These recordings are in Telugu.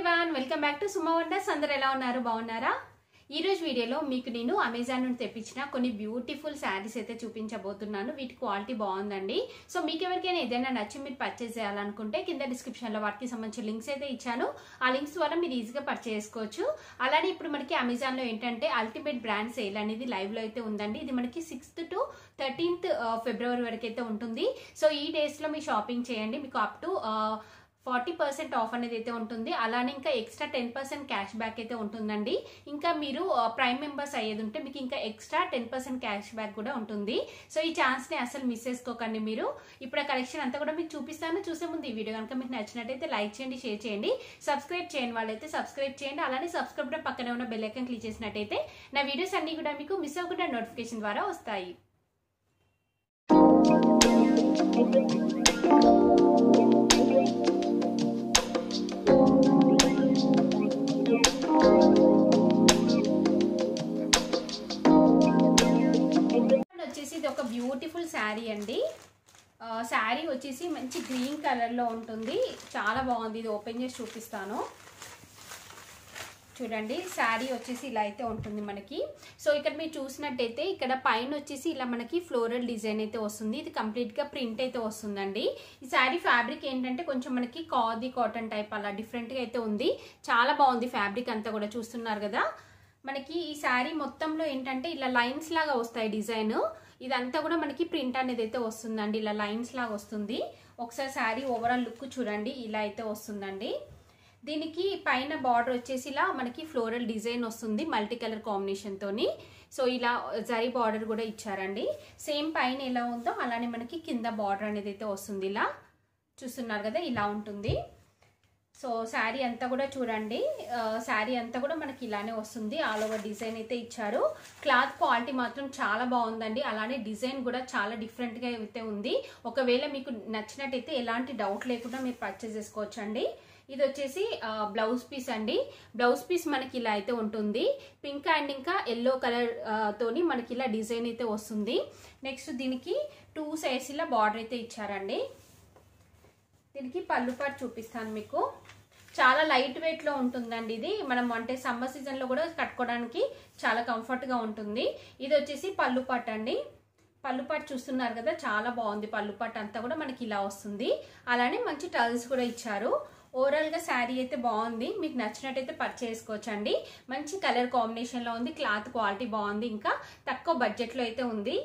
Everyone, welcome back to Suma wonders. అందరూ ఎలా ఉన్నారు? బాగున్నారా? ఈ రోజు వీడియోలో మీకు నేను అమెజాన్ నుండి తెప్పించిన కొన్ని బ్యూటిఫుల్ శారీస్ అయితే చూపించబోతున్నాను. వీటి క్వాలిటీ బాగుందండి. సో మీకు ఎవరికైనా ఏదైనా నచ్చి మీరు పర్చేస్ చేయాలనుకుంటే కింద డిస్క్రిప్షన్ లో వాటికి సంబంధించిన లింక్స్ అయితే ఇచ్చాను. ఆ లింక్స్ ద్వారా మీరు ఈజీగా పర్చేస్ చేసుకోవచ్చు. అలానే ఇప్పుడు మనకి అమెజాన్ లో ఏంటంటే అల్టిమేట్ బ్రాండ్ సేల్ అనేది లైవ్ లో అయితే ఉందండి. ఇది మనకి 6th to 13th ఫిబ్రవరి వరకు అయితే ఉంటుంది. సో ఈ డేస్ లో మీరు షాపింగ్ చేయండి. మీకు అప్ టు 40% ఆఫ్ అనేది అయితే ఉంటుంది. అలానే ఇంకా ఎక్స్ట్రా 10% క్యాష్ బ్యాక్ అయితే ఉంటుందండి. ఇంకా మీరు ప్రైమ్ మెంబర్స్ అయ్యేది ఉంటే మీకు ఇంకా ఎక్స్ట్రా 10% క్యాష్ బ్యాక్ కూడా ఉంటుంది. సో ఈ ఛాన్స్ ని అసలు మిస్ చేసుకోకండి. మీరు ఇప్పుడు ఆ కలెక్షన్ అంతా కూడా మీకు చూపిస్తాను. చూసే ముందు ఈ వీడియో కనుక మీకు నచ్చినట్టయితే లైక్ చేయండి, షేర్ చేయండి, సబ్స్క్రైబ్ చేయని వాళ్ళైతే సబ్స్క్రైబ్ చేయండి. అలానే సబ్స్క్రైబ్ పక్కనే ఉన్న బెల్ ఐకాన్ క్లిక్ చేసినట్టయితే నా వీడియోస్ అన్ని కూడా మీకు మిస్ అవ్వకుండా నోటిఫికేషన్ ద్వారా వస్తాయి. వచ్చేసి ఇది ఒక బ్యూటిఫుల్ శారీ అండి. శారీ వచ్చేసి మంచి గ్రీన్ కలర్ లో ఉంటుంది. చాలా బాగుంది. ఇది ఓపెన్ చేసి చూపిస్తాను. చూడండి, శారీ వచ్చేసి ఇలా అయితే ఉంటుంది మనకి. సో ఇక్కడ మీరు చూసినట్టయితే ఇక్కడ పైన వచ్చేసి ఇలా మనకి ఫ్లోరల్ డిజైన్ అయితే వస్తుంది. ఇది కంప్లీట్ గా ప్రింట్ అయితే వస్తుందండి. ఈ శారీ ఫ్యాబ్రిక్ ఏంటంటే కొంచెం మనకి కాటన్ టైప్ అలా డిఫరెంట్ గా అయితే ఉంది. చాలా బాగుంది ఫ్యాబ్రిక్ అంతా కూడా. చూస్తున్నారు కదా, మనకి ఈ శారీ మొత్తంలో ఏంటంటే ఇలా లైన్స్ లాగా వస్తాయి డిజైన్. ఇదంతా కూడా మనకి ప్రింట్ అనేది అయితే వస్తుందండి. ఇలా లైన్స్ లాగా వస్తుంది. ఒకసారి శారీ ఓవరాల్ లుక్ చూడండి, ఇలా అయితే వస్తుందండి. దీనికి పైన బార్డర్ వచ్చేసి ఇలా మనకి ఫ్లోరల్ డిజైన్ వస్తుంది మల్టీ కలర్ కాంబినేషన్ తోని. సో ఇలా జరీ బార్డర్ కూడా ఇచ్చారండి. సేమ్ పైన ఎలా ఉందో అలానే మనకి కింద బార్డర్ అనేది అయితే వస్తుంది. ఇలా చూస్తున్నారు కదా, ఇలా ఉంటుంది. సో శారీ అంతా కూడా చూడండి, శారీ అంతా కూడా మనకి ఇలానే వస్తుంది. ఆల్ ఓవర్ డిజైన్ అయితే ఇచ్చారు. క్లాత్ క్వాలిటీ మాత్రం చాలా బాగుందండి. అలానే డిజైన్ కూడా చాలా డిఫరెంట్ గా అయితే ఉంది. ఒకవేళ మీకు నచ్చినట్టయితే ఎలాంటి డౌట్ లేకుండా మీరు పర్చేస్ చేసుకోవచ్చు అండి. ఇది వచ్చేసి బ్లౌజ్ పీస్ అండి. బ్లౌజ్ పీస్ మనకి ఇలా అయితే ఉంటుంది. పింక్ అండ్ ఇంకా ఎల్లో కలర్ తోని మనకి ఇలా డిజైన్ అయితే వస్తుంది. నెక్స్ట్ దీనికి 2 సైడ్స్ ఇలా బార్డర్ అయితే ఇచ్చారండి. దీనికి పళ్ళు పాటు చూపిస్తాను మీకు. చాలా లైట్ వెయిట్ లో ఉంటుందండి. ఇది మనం అంటే సమ్మర్ సీజన్ లో కూడా కట్టుకోవడానికి చాలా కంఫర్ట్ గా ఉంటుంది. ఇది వచ్చేసి పళ్ళు పాటు అండి. పళ్ళు పాటు చూస్తున్నారు కదా, చాలా బాగుంది. పళ్ళు పాటు అంతా కూడా మనకి ఇలా వస్తుంది. అలానే మంచి టల్స్ కూడా ఇచ్చారు. ఓవరాల్ గా శారీ అయితే బాగుంది. మీకు నచ్చినట్టయితే పర్చేస్ చేసుకోవచ్చు అండి. మంచి కలర్ కాంబినేషన్ లో ఉంది. క్లాత్ క్వాలిటీ బాగుంది. ఇంకా తక్కువ బడ్జెట్ లో అయితే ఉంది.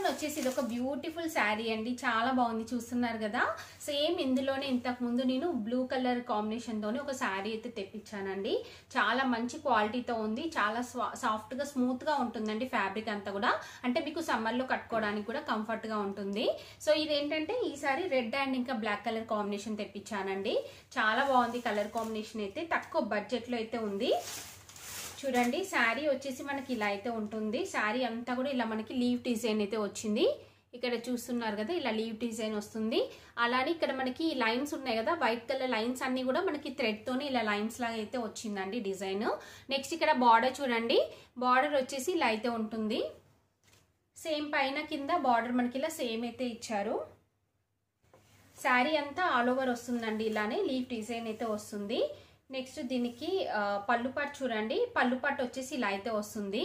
వచ్చేసి ఇది ఒక బ్యూటిఫుల్ శారీ అండి. చాలా బాగుంది. చూస్తున్నారు కదా, సేమ్ ఇందులోనే ఇంతకు ముందు నేను బ్లూ కలర్ కాంబినేషన్ తోని ఒక శారీ అయితే తెప్పించానండి. చాలా మంచి క్వాలిటీతో ఉంది. చాలా సాఫ్ట్ గా స్మూత్ గా ఉంటుందండి ఫ్యాబ్రిక్ అంతా కూడా. అంటే మీకు సమ్మర్ లో కట్టుకోవడానికి కూడా కంఫర్ట్ గా ఉంటుంది. సో ఇదేంటంటే ఈసారి రెడ్ అండ్ ఇంకా బ్లాక్ కలర్ కాంబినేషన్ తెప్పించానండి. చాలా బాగుంది కలర్ కాంబినేషన్ అయితే. తక్కువ బడ్జెట్ లో అయితే ఉంది. చూడండి, శారీ వచ్చేసి మనకి ఇలా అయితే ఉంటుంది. శారీ అంతా కూడా ఇలా మనకి లీవ్ డిజైన్ అయితే వచ్చింది. ఇక్కడ చూస్తున్నారు కదా, ఇలా లీవ్ డిజైన్ వస్తుంది. అలానే ఇక్కడ మనకి లైన్స్ ఉన్నాయి కదా, వైట్ కలర్ లైన్స్ అన్ని కూడా మనకి థ్రెడ్ తోని ఇలా లైన్స్ లాగా అయితే వచ్చిందండి డిజైన్. నెక్స్ట్ ఇక్కడ బార్డర్ చూడండి, బార్డర్ వచ్చేసి ఇలా అయితే ఉంటుంది. సేమ్ పైన కింద బార్డర్ మనకి ఇలా సేమ్ అయితే ఇచ్చారు. శారీ అంతా ఆల్ ఓవర్ వస్తుందండి. ఇలానే లీవ్ డిజైన్ అయితే వస్తుంది. నెక్స్ట్ దీనికి పళ్ళు పాటు చూడండి. పళ్ళు పాటు వచ్చేసి ఇలా అయితే వస్తుంది.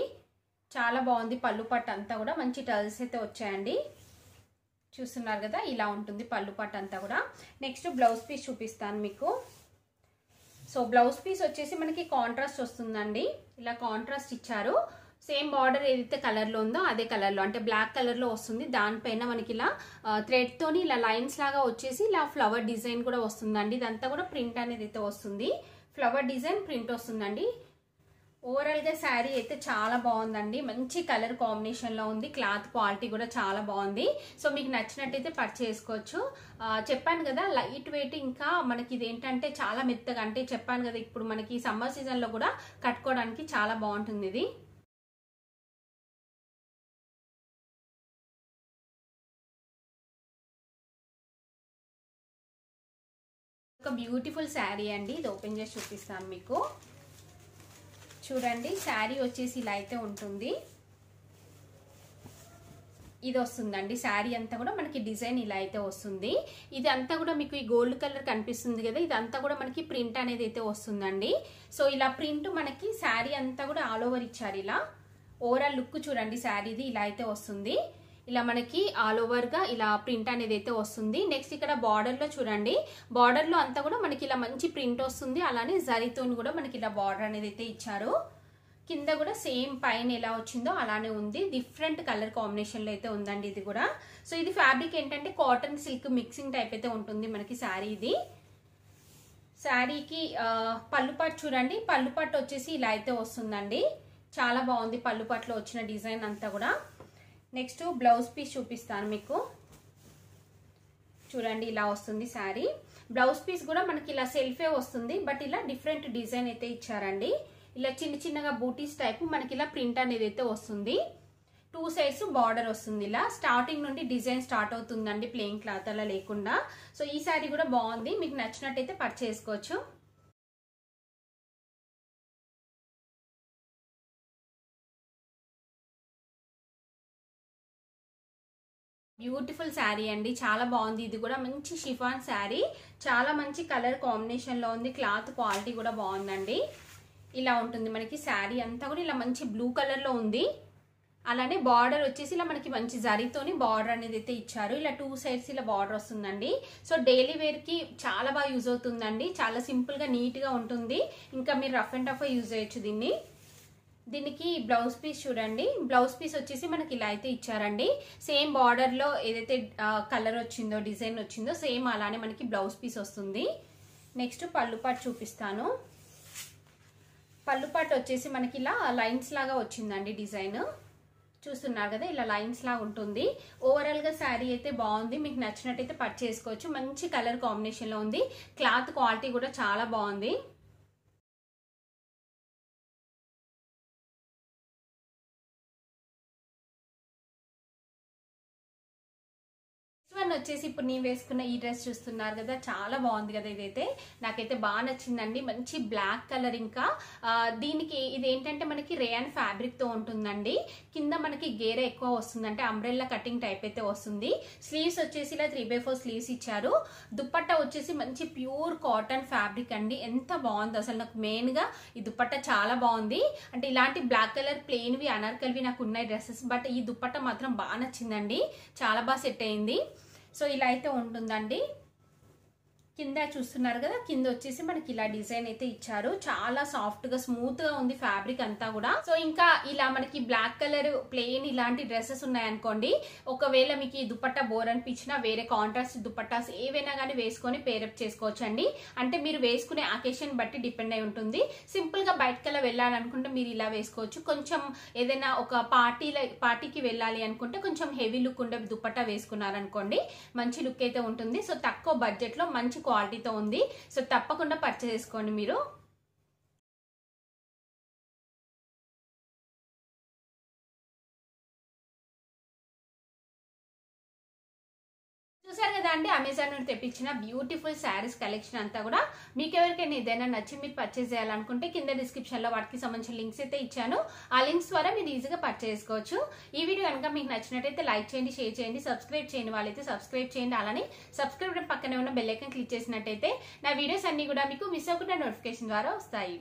చాలా బాగుంది. పళ్ళు పాటు అంతా కూడా మంచి టల్స్ అయితే వచ్చాయండి. చూస్తున్నారు కదా, ఇలా ఉంటుంది పళ్ళు పాటు అంతా కూడా. నెక్స్ట్ బ్లౌజ్ పీస్ చూపిస్తాను మీకు. సో బ్లౌజ్ పీస్ వచ్చేసి మనకి కాంట్రాస్ట్ వస్తుందండి. ఇలా కాంట్రాస్ట్ ఇచ్చారు. సేమ్ బార్డర్ ఏదైతే కలర్ లో ఉందో అదే కలర్ లో, అంటే బ్లాక్ కలర్ లో వస్తుంది. దానిపైన మనకి ఇలా థ్రెడ్ తోని ఇలా లైన్స్ లాగా వచ్చేసి ఇలా ఫ్లవర్ డిజైన్ కూడా వస్తుందండి. ఇదంతా కూడా ప్రింట్ అనేది అయితే వస్తుంది. ఫ్లవర్ డిజైన్ ప్రింట్ వస్తుందండి. ఓవరాల్ గా శారీ అయితే చాలా బాగుందండి. మంచి కలర్ కాంబినేషన్ లో ఉంది. క్లాత్ క్వాలిటీ కూడా చాలా బాగుంది. సో మీకు నచ్చినట్టయితే పర్చేస్ చేసుకోవచ్చు. చెప్పాను కదా, లైట్ వెయిట్, ఇంకా మనకి ఇది ఏంటంటే చాలా మెత్తగా, అంటే చెప్పాను కదా ఇప్పుడు మనకి సమ్మర్ సీజన్ లో కూడా కట్టుకోవడానికి చాలా బాగుంటుంది ఇది. ఒక బ్యూటిఫుల్ శారీ అండి. ఇది ఓపెన్ చేసి చూపిస్తాను మీకు. చూడండి, శారీ వచ్చేసి ఇలా అయితే ఉంటుంది. ఇది వస్తుందండి శారీ అంతా కూడా మనకి డిజైన్ ఇలా అయితే వస్తుంది. ఇది అంతా కూడా మీకు ఈ గోల్డ్ కలర్ కనిపిస్తుంది కదా, ఇదంతా కూడా మనకి ప్రింట్ అనేది అయితే వస్తుందండి. సో ఇలా ప్రింట్ మనకి శారీ అంతా కూడా ఆల్ ఓవర్ ఇచ్చారు. ఇలా ఓవరాల్ లుక్ చూడండి శారీది ఇలా అయితే వస్తుంది. ఇలా మనకి ఆల్ ఓవర్ గా ఇలా ప్రింట్ అనేది అయితే వస్తుంది. నెక్స్ట్ ఇక్కడ బార్డర్ లో చూడండి, బార్డర్ లో అంతా కూడా మనకి ఇలా మంచి ప్రింట్ వస్తుంది. అలానే జరీతో కూడా మనకి ఇలా బార్డర్ అనేది అయితే ఇచ్చారు. కింద కూడా సేమ్ పైన ఎలా వచ్చిందో అలానే ఉంది. డిఫరెంట్ కలర్ కాంబినేషన్ లో అయితే ఉందండి ఇది కూడా. సో ఇది ఫ్యాబ్రిక్ ఏంటంటే కాటన్ సిల్క్ మిక్సింగ్ టైప్ అయితే ఉంటుంది మనకి శారీ. ఇది శారీకి పళ్ళు పాటు చూడండి, పళ్ళు పాటు వచ్చేసి ఇలా అయితే వస్తుందండి. చాలా బాగుంది పళ్ళు పాటులో వచ్చిన డిజైన్ అంతా కూడా. నెక్స్ట్ బ్లౌజ్ పీస్ చూపిస్తాను మీకు. చూడండి ఇలా వస్తుంది శారీ. బ్లౌజ్ పీస్ కూడా మనకి ఇలా సెల్ఫే వస్తుంది, బట్ ఇలా డిఫరెంట్ డిజైన్ అయితే ఇచ్చారండి. ఇలా చిన్న చిన్నగా బూటీస్ టైప్ మనకి ఇలా ప్రింట్ అనేది అయితే వస్తుంది. 2 సైడ్స్ బార్డర్ వస్తుంది. ఇలా స్టార్టింగ్ నుండి డిజైన్ స్టార్ట్ అవుతుందండి, ప్లెయిన్ క్లాత్ అలా లేకుండా. సో ఈ శారీ కూడా బాగుంది, మీకు నచ్చినట్టయితే పర్చేస్ చేసుకోవచ్చు. బ్యూటిఫుల్ శారీ అండి, చాలా బాగుంది. ఇది కూడా మంచి షిఫాన్ శారీ, చాలా మంచి కలర్ కాంబినేషన్ లో ఉంది. క్లాత్ క్వాలిటీ కూడా బాగుందండి. ఇలా ఉంటుంది మనకి శారీ అంతా కూడా ఇలా మంచి బ్లూ కలర్ లో ఉంది. అలానే బార్డర్ వచ్చేసి ఇలా మనకి మంచి జరీతోని బార్డర్ అనేది అయితే ఇచ్చారు. ఇలా 2 సైడ్స్ ఇలా బార్డర్ వస్తుందండి. సో డైలీ వేర్ కి చాలా బాగా యూజ్ అవుతుందండి. చాలా సింపుల్ గా నీట్ గా ఉంటుంది. ఇంకా మీరు రఫ్ అండ్ టఫ్ యూజ్ చేయొచ్చు దీన్ని. దీనికి బ్లౌజ్ పీస్ చూడండి, బ్లౌజ్ పీస్ వచ్చేసి మనకి ఇలా అయితే ఇచ్చారండి. సేమ్ బార్డర్ లో ఏదైతే కలర్ వచ్చిందో డిజైన్ వచ్చిందో సేమ్ అలానే మనకి బ్లౌజ్ పీస్ వస్తుంది. నెక్స్ట్ పళ్ళు పాటు చూపిస్తాను. పళ్ళు పాటు వచ్చేసి మనకి ఇలా లైన్స్ లాగా వచ్చిందండి డిజైన్. చూస్తున్నారు కదా ఇలా లైన్స్ లాగా ఉంటుంది. ఓవరాల్ గా శారీ అయితే బాగుంది, మీకు నచ్చినట్టయితే పర్చేస్ చేసుకోవచ్చు. మంచి కలర్ కాంబినేషన్ లో ఉంది. క్లాత్ క్వాలిటీ కూడా చాలా బాగుంది. వచ్చేసి ఇప్పుడు నేను వేసుకున్న ఈ డ్రెస్ చూస్తున్నారు కదా, చాలా బాగుంది కదా. ఇదైతే నాకైతే బాగా నచ్చిందండి. మంచి బ్లాక్ కలర్. ఇంకా దీనికి ఇది ఏంటంటే మనకి రేయాన్ ఫ్యాబ్రిక్ తో ఉంటుందండి. కింద మనకి గేర ఎక్కువ వస్తుంది, అంటే అంబ్రెల్లా కటింగ్ టైప్ అయితే వస్తుంది. స్లీవ్స్ వచ్చేసి ఇలా 3/4 స్లీవ్స్ ఇచ్చారు. దుపట్టా వచ్చేసి మంచి ప్యూర్ కాటన్ ఫ్యాబ్రిక్ అండి. ఎంత బాగుంది అసలు. నాకు మెయిన్ గా ఈ దుపట్టా చాలా బాగుంది. అంటే ఇలాంటి బ్లాక్ కలర్ ప్లెయిన్ వి అనార్కలివి నాకు ఉన్నాయి డ్రెస్సెస్, బట్ ఈ దుపట్టా మాత్రం బాగా నచ్చిందండి. చాలా బాగా సెట్ అయింది. సో ఇలా అయితే ఉంటుందండి. కింద చూస్తున్నారు కదా, కింద వచ్చేసి మనకి ఇలా డిజైన్ అయితే ఇచ్చారు. చాలా సాఫ్ట్ గా స్మూత్ గా ఉంది ఫ్యాబ్రిక్ అంతా కూడా. సో ఇంకా ఇలా మనకి బ్లాక్ కలర్ ప్లెయిన్ ఇలాంటి డ్రెస్సెస్ ఉన్నాయనుకోండి, ఒకవేళ మీకు ఈ దుపట్టా బోర్ అనిపించినా వేరే కాంట్రాస్ట్ దుపట్టాస్ ఏవైనా కానీ వేసుకొని పేరప్ చేసుకోవచ్చు అండి. అంటే మీరు వేసుకునే అకేషన్ బట్టి డిపెండ్ అయి ఉంటుంది. సింపుల్ గా బయటకల్లా వెళ్ళాలనుకుంటే మీరు ఇలా వేసుకోవచ్చు. కొంచెం ఏదైనా ఒక పార్టీకి వెళ్ళాలి అనుకుంటే కొంచెం హెవీ లుక్ ఉండే దుపట్టా వేసుకున్నారనుకోండి, మంచి లుక్ అయితే ఉంటుంది. సో తక్కువ బడ్జెట్ లో మంచి క్వాలిటీతో ఉంది. సో తప్పకుండా పర్చేస్ చేసుకోండి మీరు. చూసారు కదా అండి, అమెజాన్ నుండి తెప్పించిన బ్యూటిఫుల్ శారీస్ కలెక్షన్ అంతా కూడా. మీకు ఎవరికైనా ఏదైనా నచ్చి మీరు పర్చేస్ చేయాలనుకుంటే కింద డిస్క్రిప్షన్ లో వాటికి సంబంధించిన లింక్స్ అయితే ఇచ్చాను. ఆ లింక్స్ ద్వారా మీరు ఈజీగా పర్చేస్ చేసుకోవచ్చు. ఈ వీడియో కనుక మీకు నచ్చినట్టయితే లైక్ చేయండి, షేర్ చేయండి, సబ్స్క్రైబ్ చేయండి వాళ్ళైతే సబ్స్క్రైబ్ చేయండి. అలానే సబ్స్క్రైబ్ పక్కనే ఉన్న బెల్ ఐకాన్ క్లిక్ చేసినట్టయితే నా వీడియోస్ అన్ని కూడా మీకు మిస్ అవ్వకుండా నోటిఫికేషన్ ద్వారా వస్తాయి.